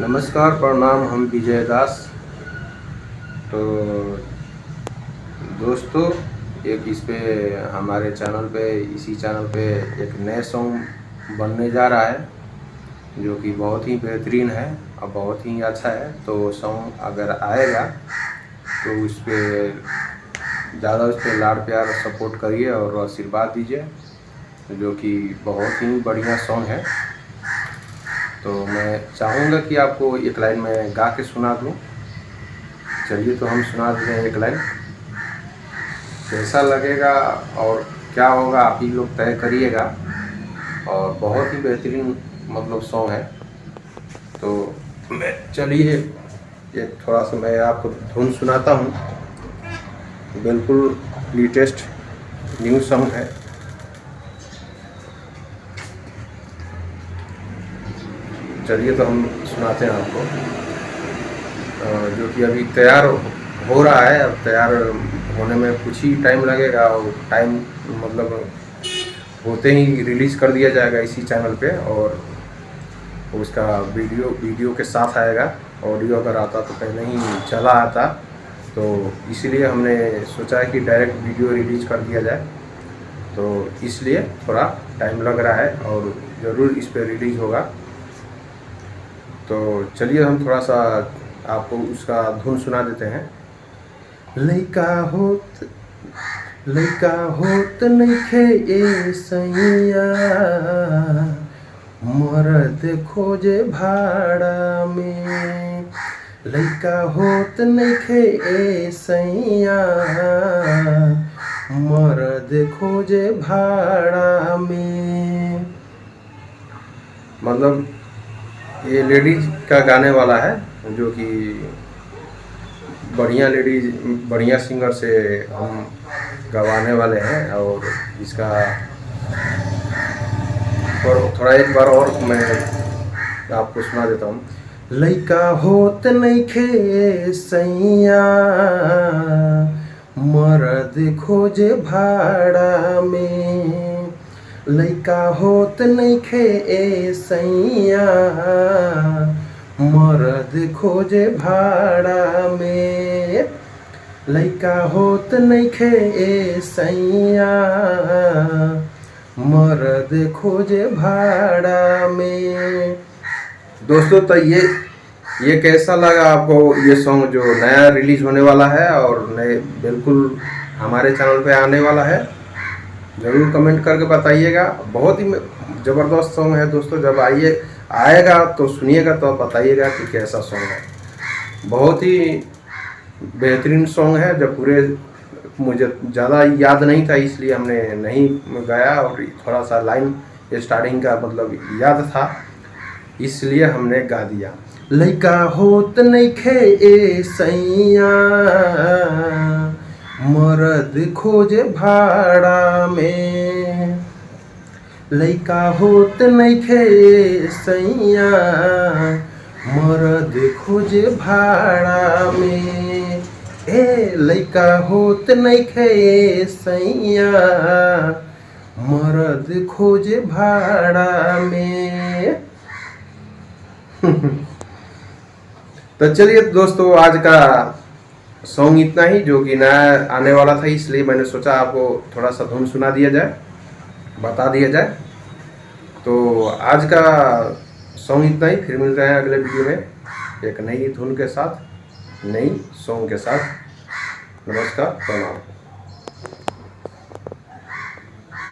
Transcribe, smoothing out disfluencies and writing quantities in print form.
नमस्कार, प्रणाम। हम विजय दास। तो दोस्तों, एक इस पे हमारे चैनल पे इसी चैनल पे एक नए सॉन्ग बनने जा रहा है जो कि बहुत ही बेहतरीन है और बहुत ही अच्छा है। तो सॉन्ग अगर आएगा तो उस पर ज़्यादा उस पर लाड प्यार सपोर्ट करिए और आशीर्वाद दीजिए, जो कि बहुत ही बढ़िया सॉन्ग है। तो मैं चाहूँगा कि आपको एक लाइन में गा के सुना दूँ। चलिए, तो हम सुना देते हैं एक लाइन। कैसा लगेगा और क्या होगा आप ही लोग तय करिएगा। और बहुत ही बेहतरीन मतलब सॉन्ग है। तो मैं चलिए ये थोड़ा सा मैं आपको धुन सुनाता हूँ। बिल्कुल लेटेस्ट न्यू सॉन्ग है। चलिए, तो हम सुनाते हैं आपको, जो कि अभी तैयार हो रहा है। अब तैयार होने में कुछ ही टाइम लगेगा और टाइम मतलब होते ही रिलीज़ कर दिया जाएगा इसी चैनल पे। और उसका वीडियो के साथ आएगा। ऑडियो अगर आता तो पहले ही चला आता, तो इसीलिए हमने सोचा है कि डायरेक्ट वीडियो रिलीज़ कर दिया जाए। तो इसलिए थोड़ा टाइम लग रहा है और ज़रूर इस पर रिलीज़ होगा। तो चलिए हम थोड़ा सा आपको उसका धुन सुना देते हैं। लइका होत नइखे ए सैया, मरद खोजे भाड़ा में। लइका होत नइखे ए सैया, मरद खोजे भाड़ा में। मतलब ये लेडीज का गाने वाला है, जो कि बढ़िया सिंगर से हम गवाने वाले हैं। और इसका थोड़ा एक बार और मैं आपको सुना देता हूँ। लइका होत नइखे सैया, मरद खोजे भाड़ा में। लइका होत नइखे ए सैया, मरद खोजे भाड़ा में। लइका होत नइखे ए सैया, मरद खोजे भाड़ा में। दोस्तों, तो ये कैसा लगा आपको? ये सॉन्ग जो नया रिलीज होने वाला है और नए बिल्कुल हमारे चैनल पे आने वाला है, ज़रूर कमेंट करके बताइएगा। बहुत ही ज़बरदस्त सॉन्ग है दोस्तों। जब आएगा तो सुनिएगा तो बताइएगा कि कैसा सॉन्ग है। बहुत ही बेहतरीन सॉन्ग है। जब पूरे मुझे ज़्यादा याद नहीं था, इसलिए हमने नहीं गाया। और थोड़ा सा लाइन स्टार्टिंग का मतलब याद था, इसलिए हमने गा दिया। लइका होत नइखे ए सैया, मरद खोजे भाड़ा में। लइका होत नइखे ए सैया, मरद खोजे भाड़ा में। ए लइका होत नइखे ए सैया, मरद खोजे भाड़ा में। तो चलिए दोस्तों, आज का सॉन्ग इतना ही, जो कि नया आने वाला था, इसलिए मैंने सोचा आपको थोड़ा सा धुन सुना दिया जाए, बता दिया जाए। तो आज का सॉन्ग इतना ही। फिर मिलते हैं अगले वीडियो में एक नई धुन के साथ, नई सॉन्ग के साथ। नमस्कार, प्रणाम।